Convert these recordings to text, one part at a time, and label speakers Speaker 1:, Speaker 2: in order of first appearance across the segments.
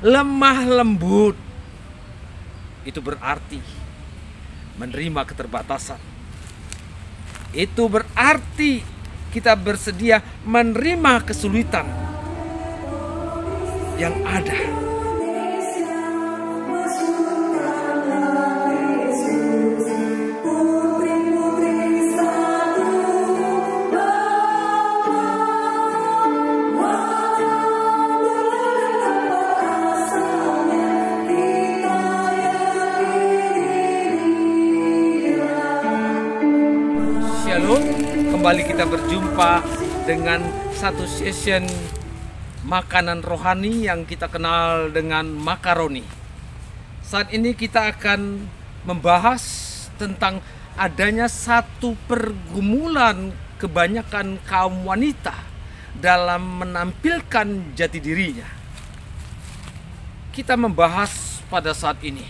Speaker 1: lemah lembut. Itu berarti menerima keterbatasan. Itu berarti kita bersedia menerima kesulitan yang ada. Kembali kita berjumpa dengan satu session makanan rohani yang kita kenal dengan makaroni. Saat ini kita akan membahas tentang adanya satu pergumulan kebanyakan kaum wanita dalam menampilkan jati dirinya. Kita membahas pada saat ini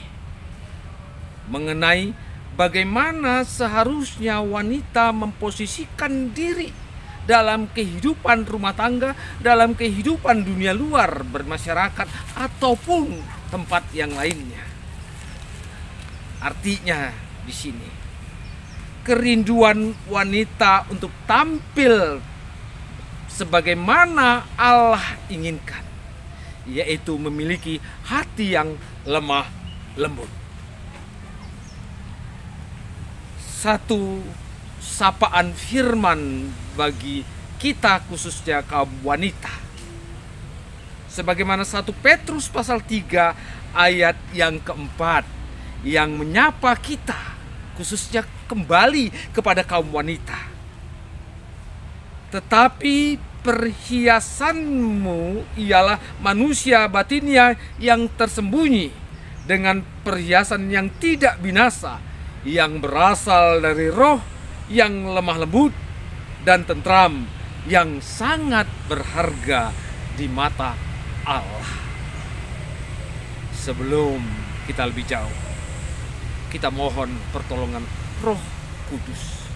Speaker 1: mengenai bagaimana seharusnya wanita memposisikan diri dalam kehidupan rumah tangga, dalam kehidupan dunia luar, bermasyarakat, ataupun tempat yang lainnya. Artinya di sini, kerinduan wanita untuk tampil sebagaimana Allah inginkan, yaitu memiliki hati yang lemah lembut. Satu sapaan firman bagi kita khususnya kaum wanita. Sebagaimana 1 Petrus pasal 3 ayat yang keempat yang menyapa kita khususnya kembali kepada kaum wanita. Tetapi perhiasanmu ialah manusia batinnya yang tersembunyi dengan perhiasan yang tidak binasa, yang berasal dari roh yang lemah lembut dan tentram, yang sangat berharga di mata Allah. Sebelum kita lebih jauh, kita mohon pertolongan Roh Kudus.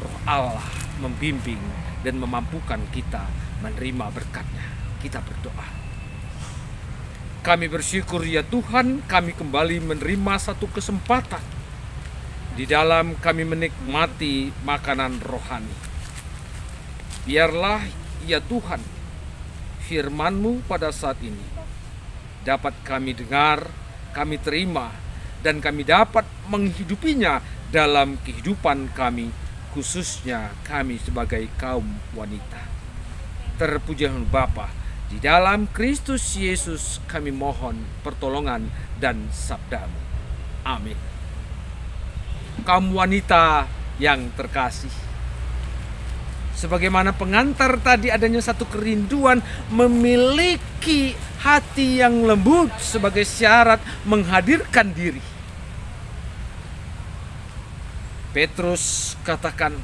Speaker 1: Roh Allah membimbing dan memampukan kita menerima berkat-Nya. Kita berdoa. Kami bersyukur ya Tuhan, kami kembali menerima satu kesempatan di dalam kami menikmati makanan rohani. Biarlah ya Tuhan, firman-Mu pada saat ini dapat kami dengar, kami terima, dan kami dapat menghidupinya dalam kehidupan kami, khususnya kami sebagai kaum wanita. Terpujilah Bapa, di dalam Kristus Yesus kami mohon pertolongan dan sabda-Mu. Amin. Kaum wanita yang terkasih, sebagaimana pengantar tadi, adanya satu kerinduan memiliki hati yang lembut sebagai syarat menghadirkan diri. Petrus katakan,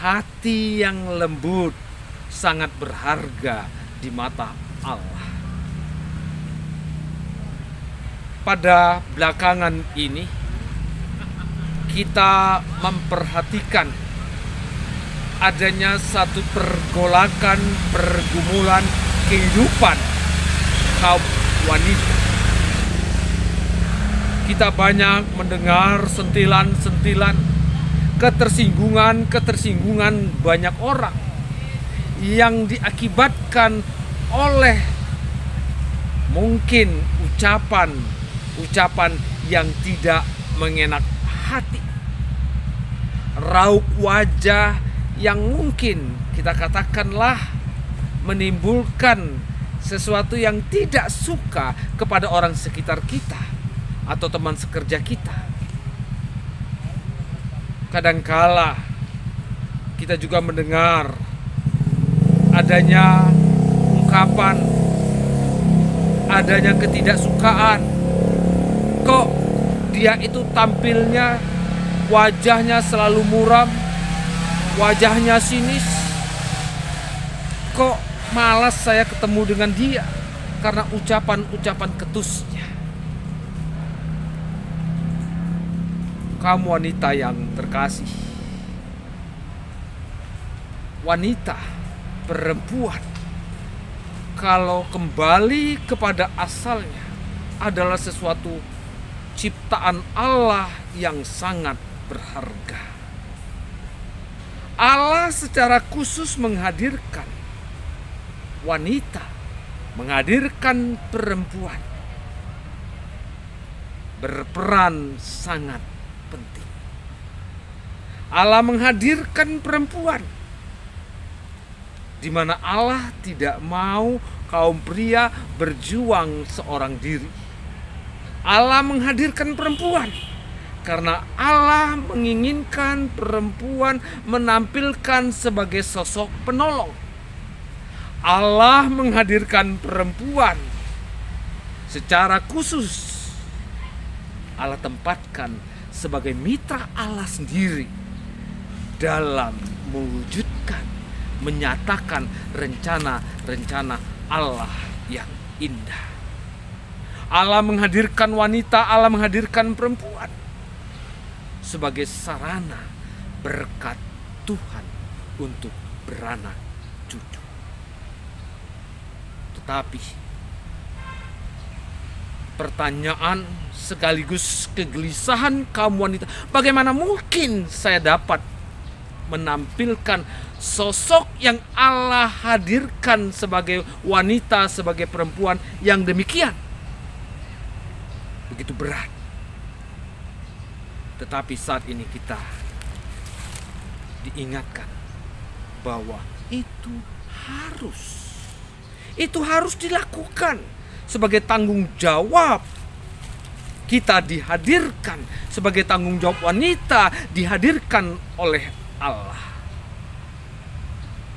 Speaker 1: hati yang lembut sangat berharga di mata Allah. Pada belakangan ini kita memperhatikan adanya satu pergolakan, pergumulan kehidupan kaum wanita. Kita banyak mendengar sentilan-sentilan ketersinggungan banyak orang yang diakibatkan oleh mungkin ucapan yang tidak mengenak hati, raut wajah yang mungkin kita katakanlah menimbulkan sesuatu yang tidak suka kepada orang sekitar kita atau teman sekerja kita. Kadangkala kita juga mendengar adanya ungkapan, adanya ketidaksukaan. Kok dia itu tampilnya, wajahnya selalu muram, wajahnya sinis. Kok malas saya ketemu dengan dia karena ucapan-ucapan ketusnya. Kaum wanita yang terkasih, wanita, perempuan, kalau kembali kepada asalnya adalah sesuatu ciptaan Allah yang sangat berharga. Allah secara khusus menghadirkan wanita, menghadirkan perempuan, berperan sangat penting. Allah menghadirkan perempuan, di mana Allah tidak mau kaum pria berjuang seorang diri. Allah menghadirkan perempuan karena Allah menginginkan perempuan menampilkan sebagai sosok penolong. Allah menghadirkan perempuan secara khusus. Allah tempatkan sebagai mitra Allah sendiri dalam mewujudkan, menyatakan rencana-rencana Allah yang indah. Allah menghadirkan wanita, Allah menghadirkan perempuan sebagai sarana berkat Tuhan untuk beranak cucu. Tetapi pertanyaan sekaligus kegelisahan kaum wanita, bagaimana mungkin saya dapat menampilkan sosok yang Allah hadirkan sebagai wanita, sebagai perempuan yang demikian begitu berat. Tetapi saat ini kita diingatkan bahwa itu harus dilakukan sebagai tanggung jawab. Kita dihadirkan sebagai tanggung jawab, wanita dihadirkan oleh Allah.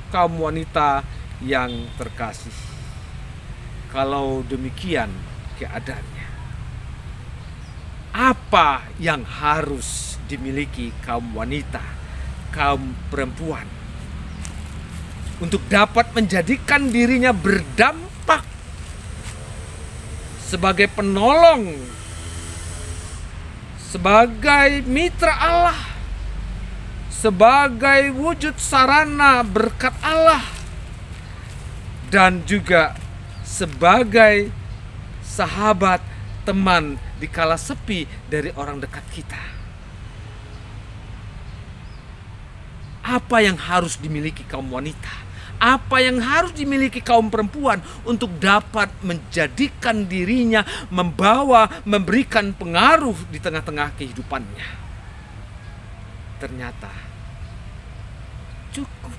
Speaker 1: Kaum wanita yang terkasih, kalau demikian keadaannya, apa yang harus dimiliki kaum wanita, kaum perempuan untuk dapat menjadikan dirinya berdampak sebagai penolong, sebagai mitra Allah, sebagai wujud sarana berkat Allah, dan juga sebagai sahabat, teman di kala sepi dari orang dekat kita. Apa yang harus dimiliki kaum wanita? Apa yang harus dimiliki kaum perempuan untuk dapat menjadikan dirinya membawa, memberikan pengaruh di tengah-tengah kehidupannya? Ternyata cukup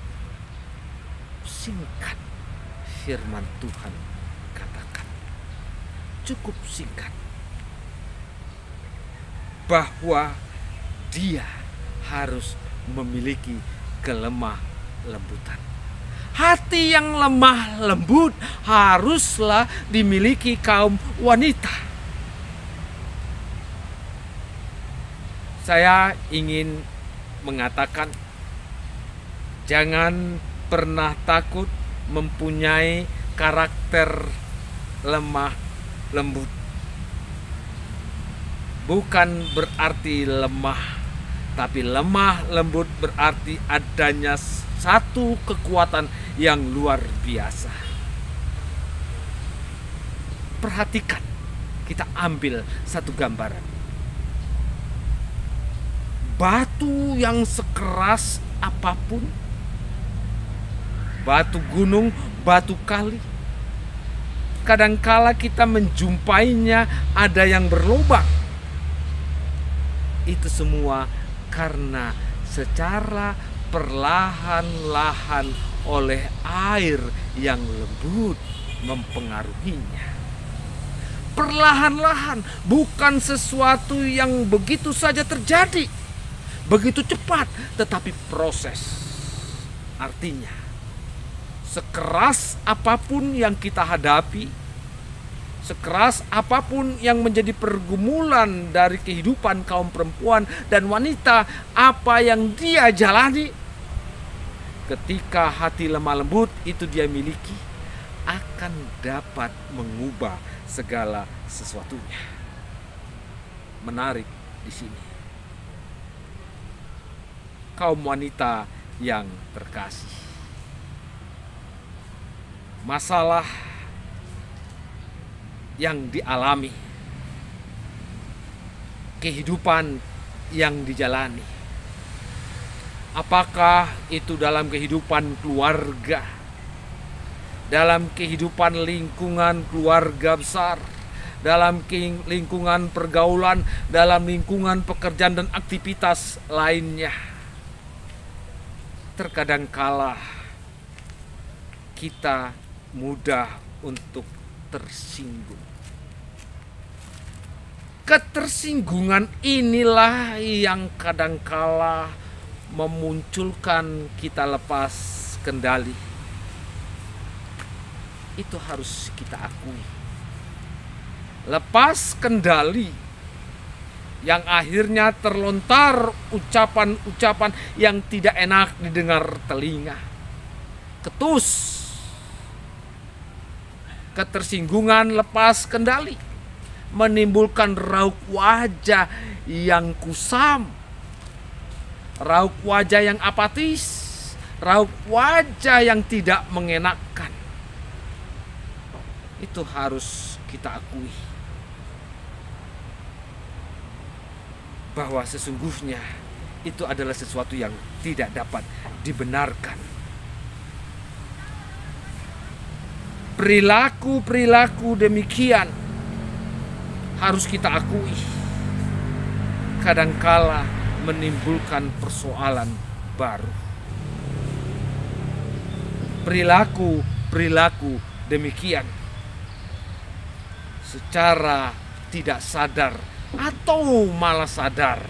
Speaker 1: singkat firman Tuhan katakan. Cukup singkat. Bahwa dia harus memiliki kelemah lembutan. Hati yang lemah lembut haruslah dimiliki kaum wanita. Saya ingin mengatakan, jangan pernah takut mempunyai karakter lemah lembut. Bukan berarti lemah, tapi lemah lembut berarti adanya satu kekuatan yang luar biasa. Perhatikan, kita ambil satu gambaran. Batu yang sekeras apapun, batu gunung, batu kali, kadangkala kita menjumpainya ada yang berlubang. Itu semua karena secara perlahan-lahan oleh air yang lembut mempengaruhinya. Perlahan-lahan, bukan sesuatu yang begitu saja terjadi, begitu cepat, tetapi proses. Artinya, sekeras apapun yang kita hadapi, sekeras apapun yang menjadi pergumulan dari kehidupan kaum perempuan dan wanita, apa yang dia jalani, ketika hati lemah lembut itu dia miliki, akan dapat mengubah segala sesuatunya. Menarik di sini, kaum wanita yang terkasih, masalah yang dialami, kehidupan yang dijalani. Apakah itu dalam kehidupan keluarga, dalam kehidupan lingkungan keluarga besar, dalam lingkungan pergaulan, dalam lingkungan pekerjaan dan aktivitas lainnya. Terkadang kala kita mudah untuk tersinggung. Ketersinggungan inilah yang kadangkala memunculkan kita lepas kendali. Itu harus kita akui. Lepas kendali yang akhirnya terlontar ucapan-ucapan yang tidak enak didengar telinga. Ketus. Ketersinggungan lepas kendali menimbulkan raut wajah yang kusam, raut wajah yang apatis, raut wajah yang tidak mengenakkan. Itu harus kita akui, bahwa sesungguhnya itu adalah sesuatu yang tidak dapat dibenarkan. Perilaku-perilaku demikian harus kita akui, kadangkala menimbulkan persoalan baru. Perilaku-perilaku demikian secara tidak sadar atau malah sadar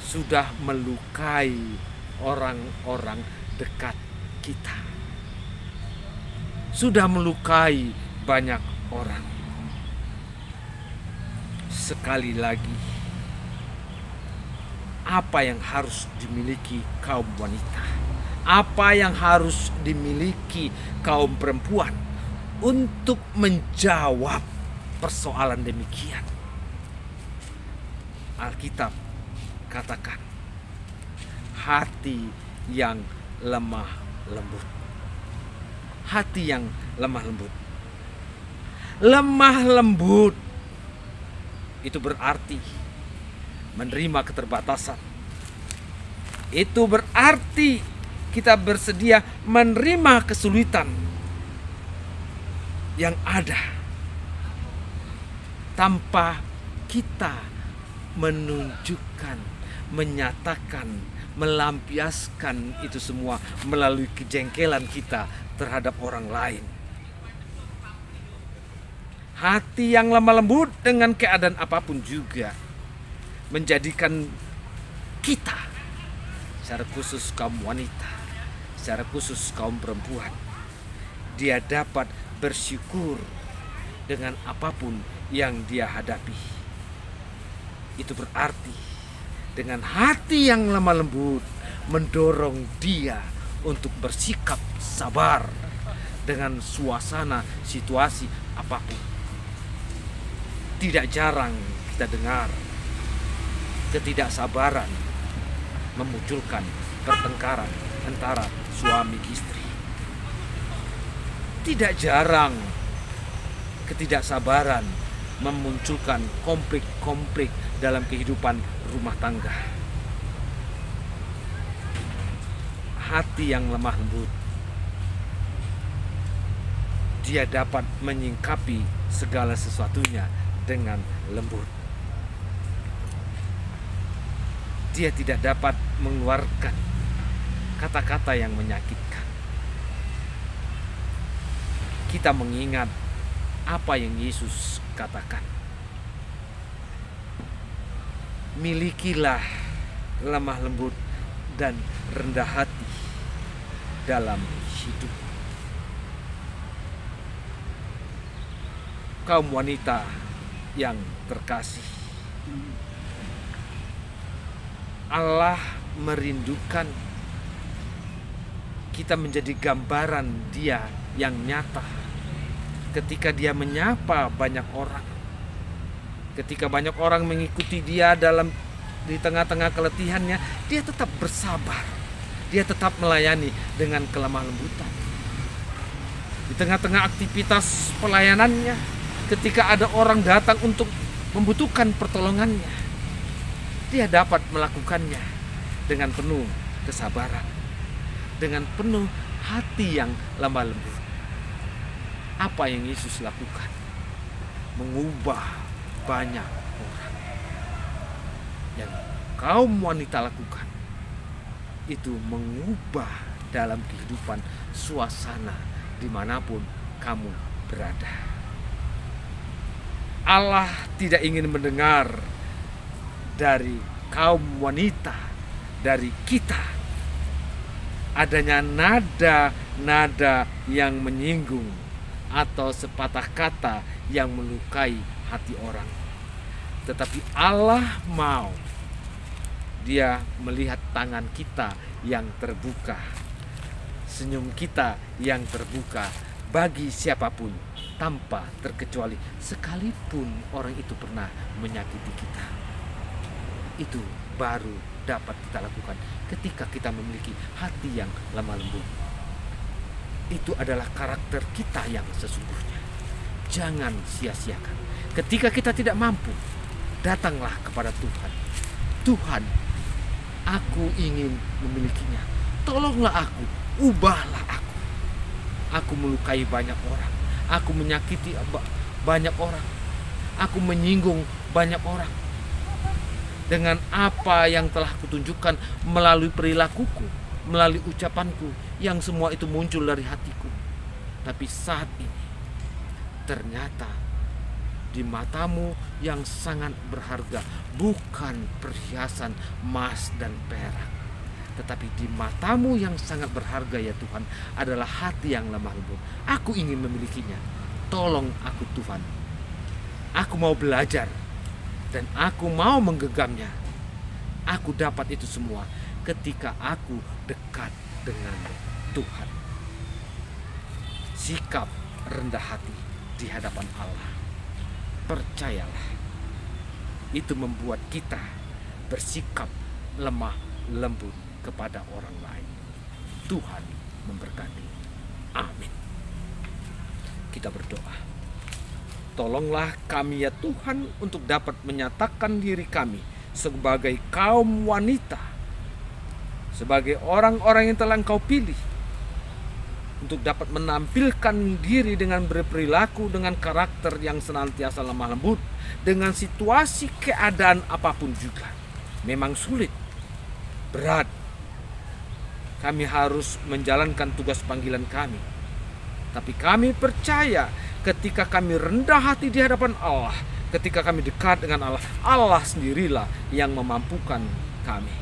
Speaker 1: sudah melukai orang-orang dekat kita, sudah melukai banyak orang. Sekali lagi, apa yang harus dimiliki kaum wanita, apa yang harus dimiliki kaum perempuan untuk menjawab persoalan demikian? Alkitab katakan, hati yang lemah lembut. Hati yang lemah lembut. Lemah lembut itu berarti menerima keterbatasan. Itu berarti kita bersedia menerima kesulitan yang ada tanpa kita menunjukkan, menyatakan, melampiaskan itu semua melalui kejengkelan kita terhadap orang lain. Hati yang lemah lembut dengan keadaan apapun juga menjadikan kita, secara khusus kaum wanita, secara khusus kaum perempuan, dia dapat bersyukur dengan apapun yang dia hadapi. Itu berarti dengan hati yang lemah lembut mendorong dia untuk bersikap sabar dengan suasana situasi apapun. Tidak jarang kita dengar ketidaksabaran memunculkan pertengkaran antara suami istri. Tidak jarang ketidaksabaran memunculkan konflik-konflik dalam kehidupan rumah tangga. Hati yang lemah lembut, dia dapat menyingkapi segala sesuatunya dengan lembut. Dia tidak dapat mengeluarkan kata-kata yang menyakitkan. Kita mengingat apa yang Yesus katakan. Milikilah lemah lembut dan rendah hati dalam hidup. Kaum wanita yang terkasih, Allah merindukan kita menjadi gambaran Dia yang nyata ketika Dia menyapa banyak orang. Ketika banyak orang mengikuti Dia di tengah-tengah keletihannya, Dia tetap bersabar. Dia tetap melayani dengan kelemah lembutan. Di tengah-tengah aktivitas pelayanannya, ketika ada orang datang untuk membutuhkan pertolongannya, dia dapat melakukannya dengan penuh kesabaran, dengan penuh hati yang lemah lembut. Apa yang Yesus lakukan? Mengubah banyak orang. Yang kaum wanita lakukan itu mengubah dalam kehidupan suasana dimanapun kamu berada. Allah tidak ingin mendengar dari kaum wanita, dari kita, adanya nada-nada yang menyinggung atau sepatah kata yang melukai hati orang. Tetapi Allah mau Dia melihat tangan kita yang terbuka, senyum kita yang terbuka bagi siapapun tanpa terkecuali, sekalipun orang itu pernah menyakiti kita. Itu baru dapat kita lakukan ketika kita memiliki hati yang lemah lembut. Itu adalah karakter kita yang sesungguhnya. Jangan sia-siakan. Ketika kita tidak mampu, datanglah kepada Tuhan. Tuhan, aku ingin memilikinya. Tolonglah aku, ubahlah aku. Aku melukai banyak orang. Aku menyakiti banyak orang. Aku menyinggung banyak orang. Dengan apa yang telah kutunjukkan melalui perilakuku, melalui ucapanku, yang semua itu muncul dari hatiku. Tapi saat ini, ternyata di matamu yang sangat berharga bukan perhiasan emas dan perak, tetapi di matamu yang sangat berharga ya Tuhan adalah hati yang lemah lembut. Aku ingin memilikinya. Tolong aku Tuhan. Aku mau belajar dan aku mau menggenggamnya. Aku dapat itu semua ketika aku dekat dengan Tuhan. Sikap rendah hati di hadapan Allah. Percayalah, itu membuat kita bersikap lemah lembut kepada orang lain. Tuhan memberkati. Amin. Kita berdoa. Tolonglah kami ya Tuhan untuk dapat menyatakan diri kami sebagai kaum wanita, sebagai orang-orang yang telah Engkau pilih, untuk dapat menampilkan diri dengan berperilaku dengan karakter yang senantiasa lemah lembut dengan situasi keadaan apapun juga. Memang sulit, berat. Kami harus menjalankan tugas panggilan kami. Tapi kami percaya ketika kami rendah hati di hadapan Allah, ketika kami dekat dengan Allah, Allah sendirilah yang memampukan kami.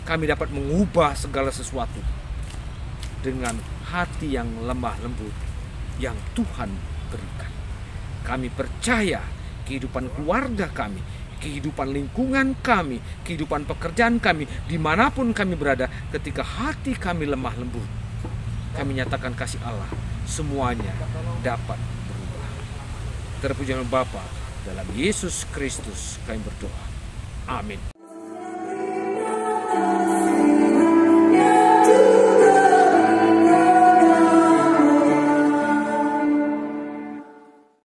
Speaker 1: Kami dapat mengubah segala sesuatu dengan hati yang lemah lembut yang Tuhan berikan. Kami percaya kehidupan keluarga kami, kehidupan lingkungan kami, kehidupan pekerjaan kami, dimanapun kami berada, ketika hati kami lemah lembut, kami nyatakan kasih Allah, semuanya dapat berubah. Terpujilah Bapa, dalam Yesus Kristus kami berdoa. Amin.